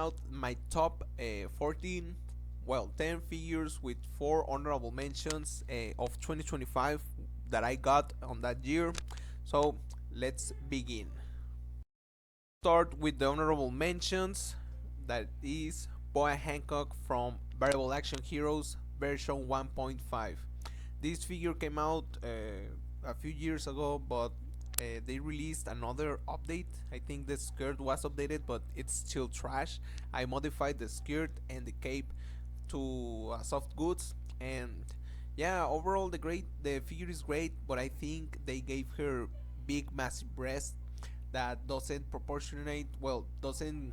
out my top 14, well, 10 figures with 4 honorable mentions of 2025 that I got on that year. So let's begin. Start with the honorable mentions. That is Boa Hancock from Variable Action Heroes version 1.5. This figure came out a few years ago, but they released another update. I think the skirt was updated, but it's still trash. I modified the skirt and the cape to soft goods, and yeah, overall the figure is great, but I think they gave her big massive breast that doesn't proportionate, well, doesn't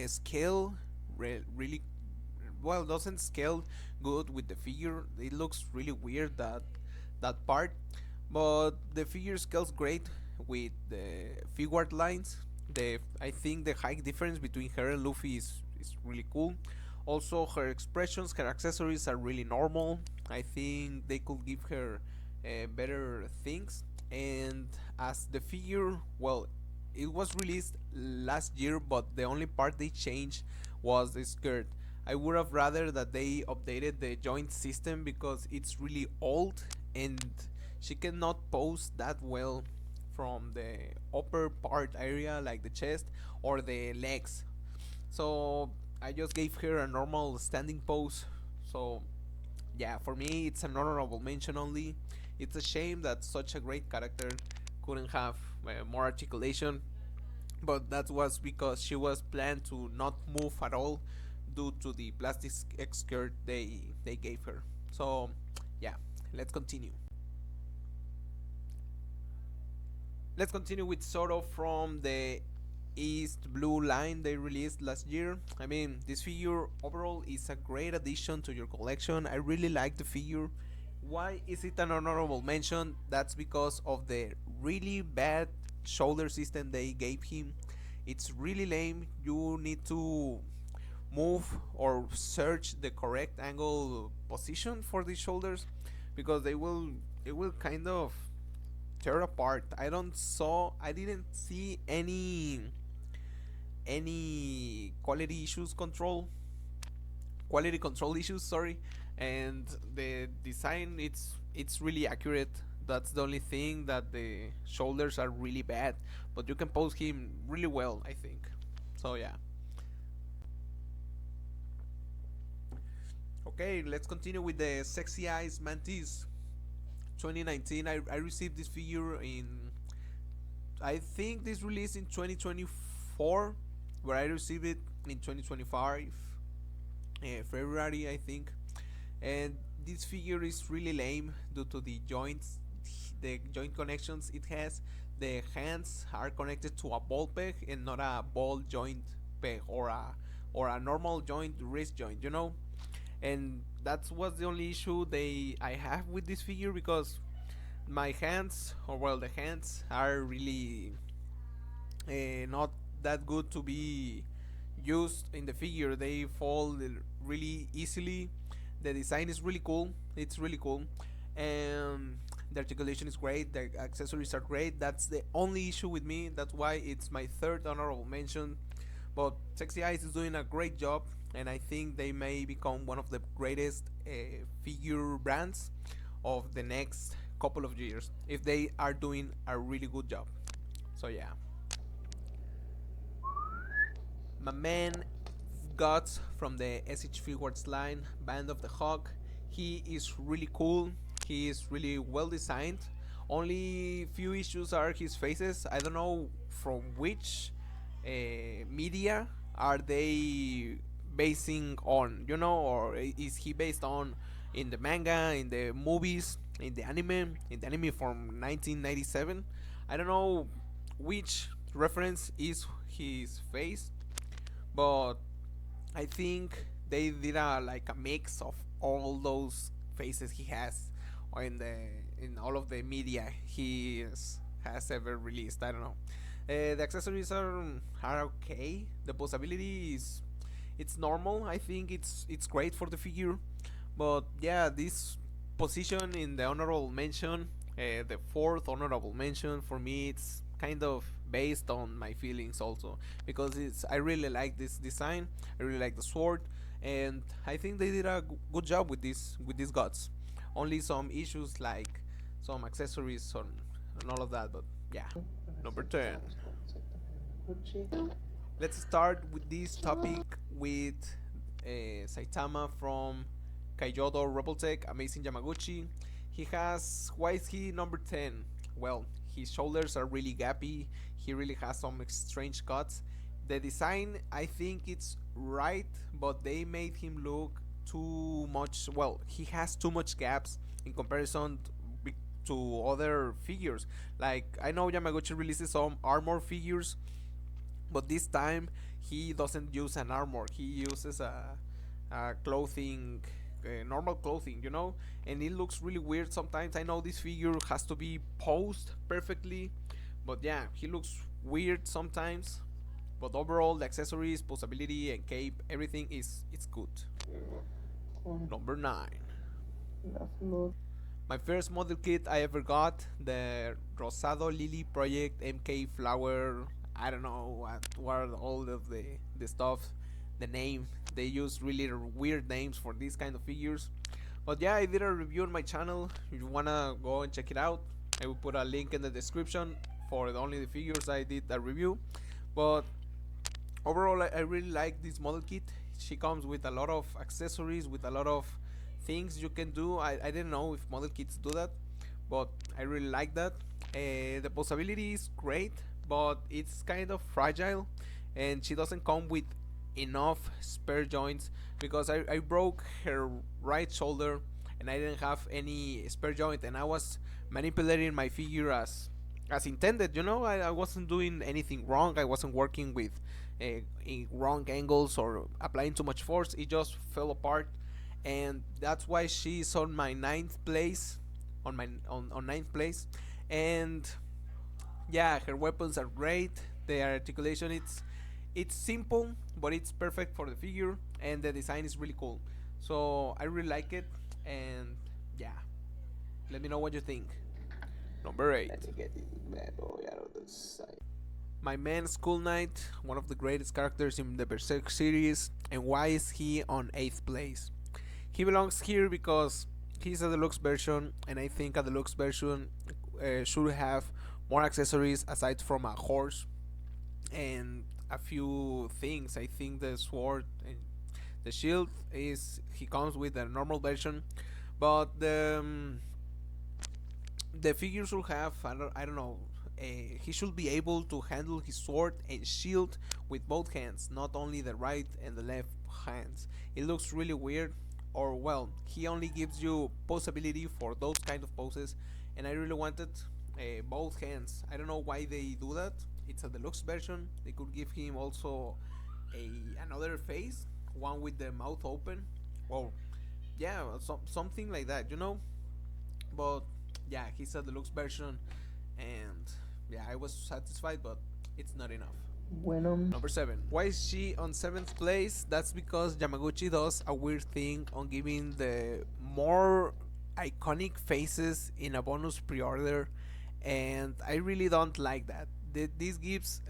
scale really well, doesn't scale good with the figure. It looks really weird, that part, but the figure scales great with the figure lines. The I think the height difference between her and Luffy is really cool. Also, her expressions, her accessories are really normal. I think they could give her better things. And as the figure, well, it was released last year, but the only part they changed was the skirt. I would have rather that they updated the joint system because it's really old and she cannot pose that well from the upper part area like the chest or the legs. So I just gave her a normal standing pose. So yeah, for me it's an honorable mention only. It's a shame that such a great character couldn't have more articulation, but that was because she was planned to not move at all due to the plastic skirt they gave her. So yeah, let's continue. Let's continue with Zoro from the East Blue line they released last year. I mean, this figure overall is a great addition to your collection. I really like the figure. Why is it an honorable mention? That's because of the really bad shoulder system they gave him. It's really lame. You need to move or search the correct angle position for these shoulders because it will kind of tear apart. I didn't see any quality control issues, sorry. And the design, it's really accurate. That's the only thing, that the shoulders are really bad, but you can pose him really well, I think. So yeah. Okay, let's continue with the Sexy Eyes Mantis 2019. I received this figure in, I think this released in 2024, where I received it in 2025 February, I think. And this figure is really lame due to the joints, the joint connections it has. The hands are connected to a ball peg and not a ball joint peg, or a normal joint wrist joint, you know. And that was the only issue they I have with this figure, because my hands, or well, the hands are really not that good to be used in the figure. They fall really easily. The design is really cool. It's really cool, and the articulation is great. The accessories are great. That's the only issue with me. That's why it's my third honorable mention. But Sexy Eyes is doing a great job, and I think they may become one of the greatest figure brands of the next couple of years if they are doing a really good job. So yeah, my man Guts from the SH Figuarts line, Band of the Hawk. He is really cool. He is really well designed. Only few issues are his faces. I don't know from which media are they basing on, you know, or is he based on in the manga, in the movies, in the anime from 1997? I don't know which reference is his face, but I think they did a like a mix of all those faces he has in all of the media has ever released. I don't know. The accessories are okay. The posability is it's normal. I think it's great for the figure, but yeah, this position in the honorable mention, the fourth honorable mention for me, kind of based on my feelings also, because it's I really like this design. I really like the sword, and I think they did a good job with these gods. Only some issues like some accessories and all of that, but yeah. Number 10. Let's start with this topic with Saitama from Kaijodo Rebeltech, Amazing Yamaguchi. He has. Why is he number 10? Well, his shoulders are really gappy. He really has some strange cuts. The design, I think it's right, but they made him look too much. Well, he has too much gaps in comparison to other figures. Like, I know Yamaguchi releases some armor figures, but this time he doesn't use an armor. He uses a clothing, normal clothing, and it looks really weird sometimes. I know this figure has to be posed perfectly, but yeah, he looks weird sometimes. But overall, the accessories, posability, and cape, everything is it's good. Number 9. My first model kit I ever got, the Rosado Lily Project MK Flower. I don't know what are all of the stuff, the name. They use really weird names for these kind of figures. But yeah, I did a review on my channel. If you wanna go and check it out, I will put a link in the description for only the figures I did a review. But overall, I really like this model kit. She comes with a lot of accessories, with a lot of things you can do. I didn't know if model kits do that, but I really like that. The possibility is great, but it's kind of fragile, and she doesn't come with enough spare joints, because I broke her right shoulder and I didn't have any spare joint, and I was manipulating my figure as intended. I wasn't doing anything wrong. I wasn't working with in wrong angles or applying too much force. It just fell apart, and that's why she's on my ninth place, on ninth place. And yeah, her weapons are great. The articulation, it's simple, but it's perfect for the figure, and the design is really cool. So I really like it, and yeah, let me know what you think. Number 8. Let me get this bad boy out of the sight. My man Skull Knight, one of the greatest characters in the Berserk series, and why is he on 8th place? He belongs here because he's a deluxe version, and I think a deluxe version should have more accessories aside from a horse and a few things. I think the sword and the shield is he comes with a normal version, but the figure should have I don't know. He should be able to handle his sword and shield with both hands, not only the right and the left hands. It looks really weird, or well, he only gives you possibility for those kind of poses, and I really wanted both hands. I don't know why they do that. It's a deluxe version. They could give him also another face, one with the mouth open, or yeah, something like that. But yeah, he's a deluxe version, and yeah, I was satisfied, but it's not enough. Number 7. Why is she on 7th place? That's because Yamaguchi does a weird thing on giving the more iconic faces in a bonus pre-order, and I really don't like that. This gives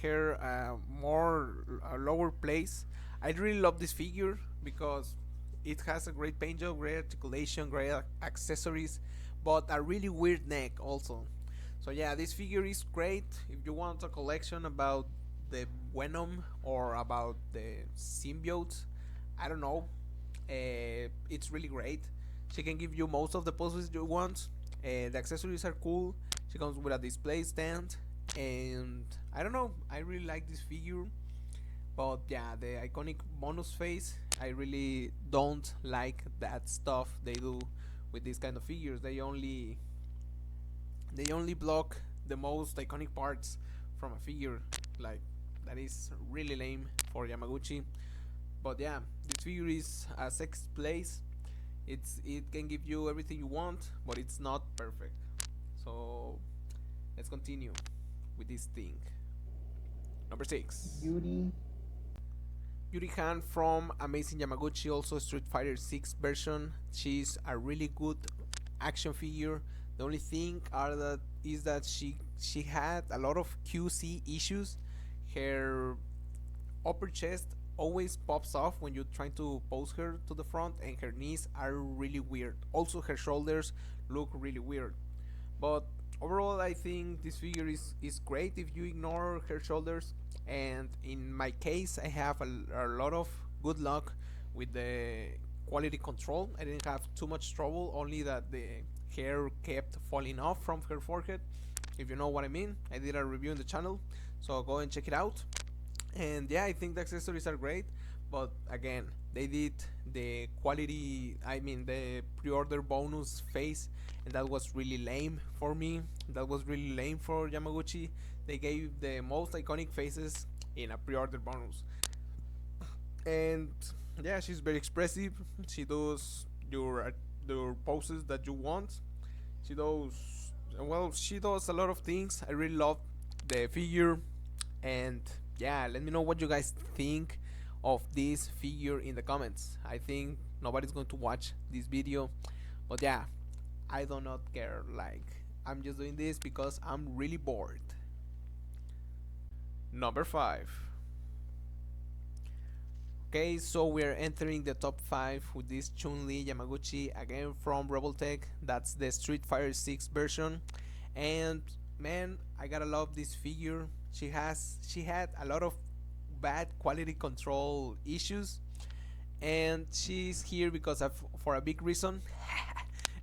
her a lower place. I really love this figure because it has a great paint job, great articulation, great accessories, but a really weird neck also. So yeah, this figure is great if you want a collection about the Venom or about the symbiotes. I don't know. It's really great. She can give you most of the poses you want. The accessories are cool. She comes with a display stand, and I don't know. I really like this figure, but yeah, the iconic bonus face, I really don't like that stuff they do with these kind of figures. They only block the most iconic parts from a figure. Like, that is really lame for Yamaguchi. But yeah, this figure is a 6th place. It can give you everything you want, but it's not perfect. So let's continue with this thing. Number 6. Yuri Han from Amazing Yamaguchi, also Street Fighter 6 version. She's a really good action figure. The only thing is that she she had a lot of QC issues. Her upper chest always pops off when you're trying to pose her to the front, and her knees are really weird. Also, her shoulders look really weird. But overall, I think this figure is great if you ignore her shoulders. And in my case, I have a lot of good luck with the quality control. I didn't have too much trouble, only that the hair kept falling off from her forehead. If you know what I mean, I did a review in the channel, so go and check it out. And yeah, I think the accessories are great, but again, they did the quality, I mean the pre-order bonus face, and that was really lame for me. That was really lame for Yamaguchi. They gave the most iconic faces in a pre-order bonus. And yeah, she's very expressive. She does your poses that you want. She does, well, she does a lot of things. I really love the figure. And yeah, let me know what you guys think of this figure in the comments. I think nobody's going to watch this video, but yeah, I do not care. Like, I'm just doing this because I'm really bored. Number 5. Okay, so we're entering the top 5 with this Chun-Li Yamaguchi, again from Rebeltech. That's the Street Fighter 6 version. And man, I gotta love this figure. She had a lot of bad quality control issues, and she's here because of for a big reason.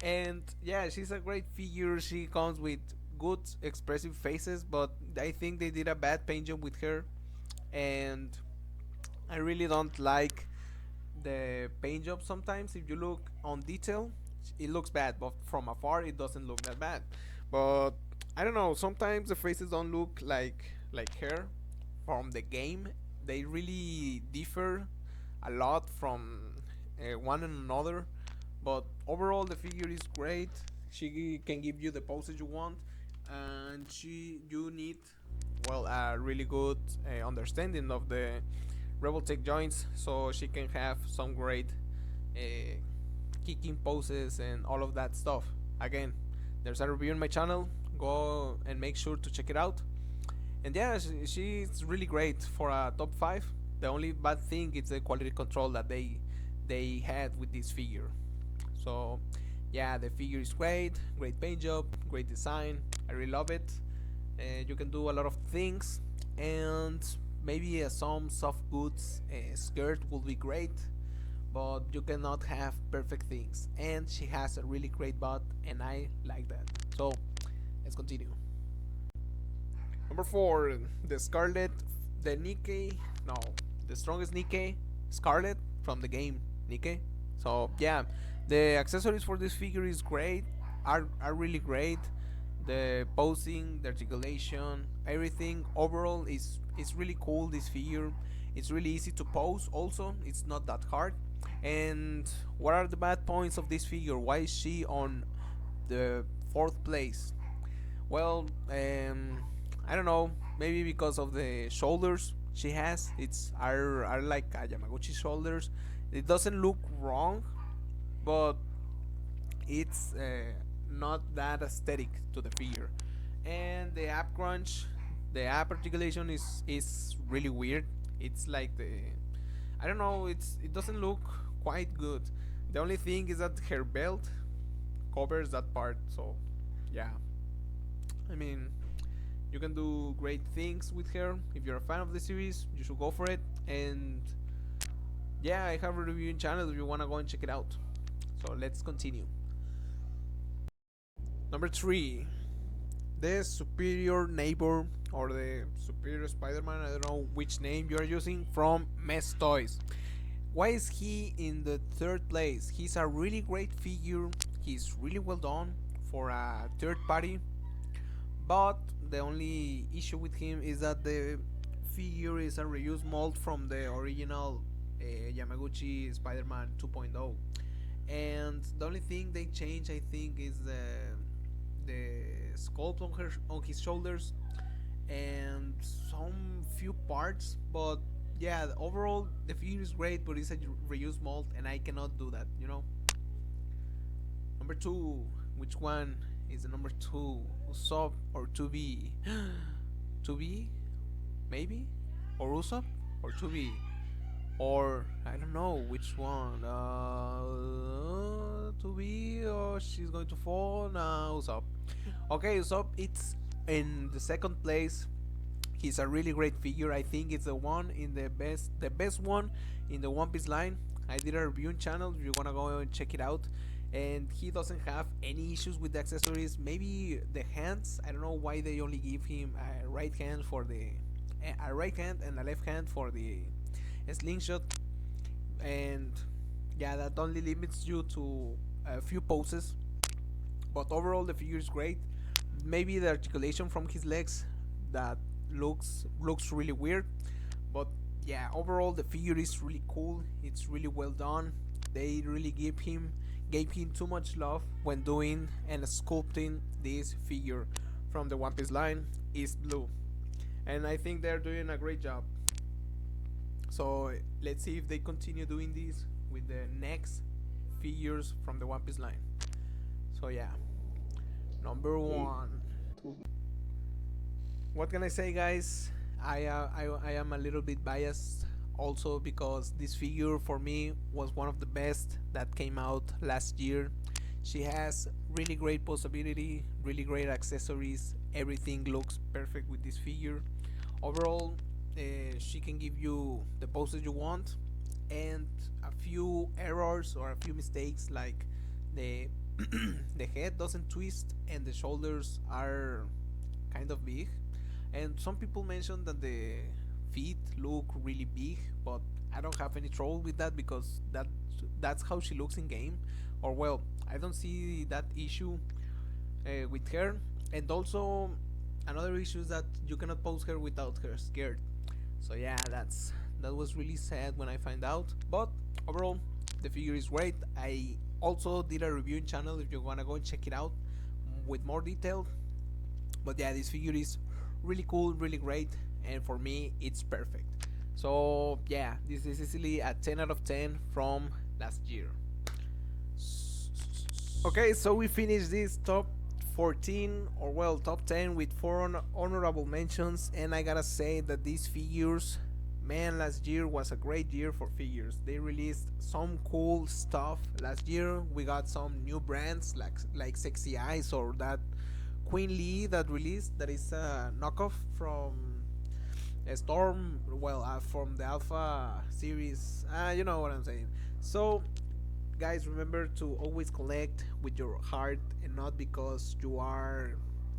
And yeah, she's a great figure. She comes with good expressive faces, but I think they did a bad paint job with her, and I really don't like the paint job. Sometimes if you look on detail, it looks bad, but from afar it doesn't look that bad. But I don't know, sometimes the faces don't look like her from the game. They really differ a lot from one another, but overall the figure is great. She can give you the poses you want, and you need, well, a really good understanding of the Rebeltech joints, so she can have some great uh, kicking poses and all of that stuff. Again, there's a review on my channel. Go and make sure to check it out. And yeah, she's really great for a top 5. The only bad thing is the quality control that they had with this figure. So yeah, the figure is great, great paint job, great design. I really love it. You can do a lot of things, and maybe some soft goods skirt will be great, but you cannot have perfect things. And she has a really great butt, and I like that. So let's continue. Number 4, the Scarlet, the Nikkei, no, the strongest Nikkei, Scarlet from the game Nikkei. So yeah, the accessories for this figure is great, are really great. The posing, the articulation, everything overall is really cool. This figure, it's really easy to pose. Also, it's not that hard. And what are the bad points of this figure? Why is she on the 4th place? Well, I don't know. Maybe because of the shoulders she has. It's are like a Yamaguchi shoulders. It doesn't look wrong, but it's not that aesthetic to the figure. And the ab crunch, the ab articulation is really weird. It's like the, I don't know. It doesn't look quite good. The only thing is that her belt covers that part. So yeah, I mean, you can do great things with her. If you're a fan of the series, you should go for it. And yeah, I have a reviewing channel if you wanna go and check it out. So let's continue. Number 3, the superior neighbor, or the superior Spider-Man, I don't know which name you are using, from Mess Toys. Why is he in the 3rd place? He's a really great figure. He's really well done for a 3rd party, but the only issue with him is that the figure is a reused mold from the original Yamaguchi Spider-Man 2.0, and the only thing they change, I think, is the sculpt on his shoulders and some few parts. But yeah, overall the figure is great, but it's a reused mold, and I cannot do that. Number 2, Which one is the number two? Usopp or 2B? 2B? Maybe? Or Usopp? Or 2B? Or I don't know which one. 2B or she's going to fall? Nah, Usopp. Okay, Usopp, it's in the second place. He's a really great figure. I think it's the best one in the One Piece line. I did a review channel if you wanna go and check it out. And he doesn't have any issues with the accessories. Maybe the hands. I don't know why they only give him a right hand for a right hand and a left hand for the slingshot. And yeah, that only limits you to a few poses. But overall, the figure is great. Maybe the articulation from his legs that looks really weird, but yeah, overall the figure is really cool. It's really well done. They really gave him too much love when doing and sculpting this figure from the One Piece line, East Blue, and I think they're doing a great job. So let's see if they continue doing this with the next figures from the One Piece line. So yeah, number one. What can I say, guys? I am a little bit biased also because this figure for me was one of the best that came out last year. She has really great posability, really great accessories. Everything looks perfect with this figure. Overall, she can give you the poses you want, and a few errors or a few mistakes like the the head doesn't twist and the shoulders are kind of big, and some people mention that the feet look really big, but I don't have any trouble with that because that's how she looks in game. Or well, I don't see that issue with her. And also another issue is that you cannot pose her without her scared. So yeah, that was really sad when I find out. But overall, the figure is great. I also did a reviewing channel if you wanna go and check it out with more detail. But yeah, this figure is really cool, really great, and for me, it's perfect. So yeah, this is easily a 10 out of 10 from last year. Okay, so we finished this top 14 or well top 10 with four honorable mentions, and I gotta say that these figures, man, last year was a great year for figures. They released some cool stuff last year. We got some new brands like Sexy Eyes or that Queen Lee that released, that is a knockoff from a Storm, well, from the Alpha series. You know what I'm saying. So guys, remember to always collect with your heart and not because you are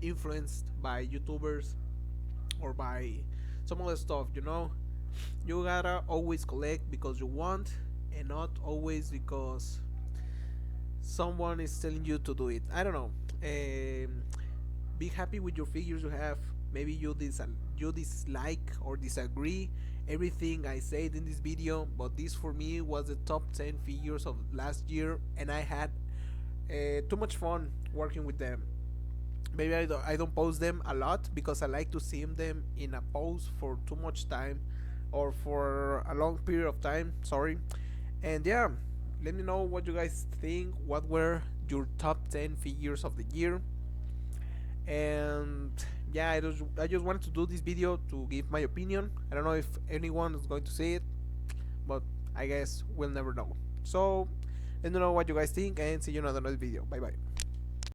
influenced by YouTubers or by some other stuff. You gotta always collect because you want, and not always because someone is telling you to do it. I don't know. Be happy with your figures you have. Maybe you dislike or disagree everything I said in this video, but this for me was the top 10 figures of last year, and I had too much fun working with them. Maybe I don't post them a lot because I like to see them in a pose for too much time or for a long period of time. Sorry. And yeah, let me know what you guys think. What were your top 10 figures of the year? And yeah, I just wanted to do this video to give my opinion. I don't know if anyone is going to see it, but I guess we'll never know. So let me know what you guys think, and see you in another video. Bye bye.